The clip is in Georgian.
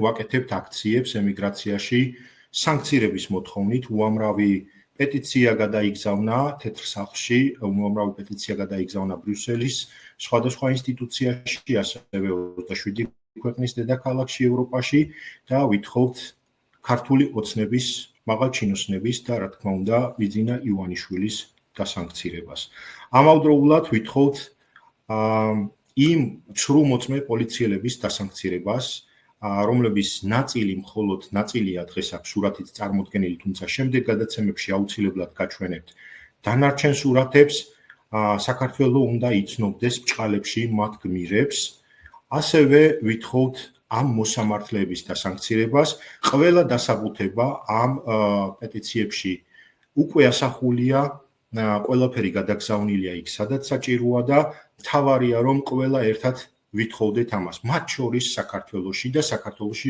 ვაკეთებთ აქციებს ემიგრაციაში სანქცირების მოთხოვნით. უამრავი პეტიცია გადაიგზავნა თეთრ სახლში, უამრავი პეტიცია გადაიგზავნა ბრიუსელის სხვადასხვა ინსტიტუციაში, ასევე 27 ქვეყნის დედაქალაქში ევროპაში და ვითხოვთ ქართული ოცნების, მაღალჩინოსნების და რა თქმა უნდა, ბიძინა ივანიშვილის დასანქცირებას. ამავდროულად ვითხოვთ იმ ცრუ მოწმე პოლიციელების დასანქცირებას, რომლების მხოლოდ ნაწილია დღეს აქ სურათით წარმოდგენილი, თუმცა შემდეგ გადაცემებში აუცილებლად გაჩვენებთ დანარჩენ სურათებს. საქართველო უნდა იცნობდეს ბჭყალებში მათ გმირებს. ასევე ვითხოვთ ამ მოსამართლეების დასანქცირებას. ყველა დასაბუთება ამ პეტიციებში უკვე ასახულია, ყველაფერი გადაგზავნილია იქ, სადაც საჭიროა და მთავარია, რომ ყველა ერთად ვითხოვდეთ ამას, მათ შორის საქართველოში და საქართველოში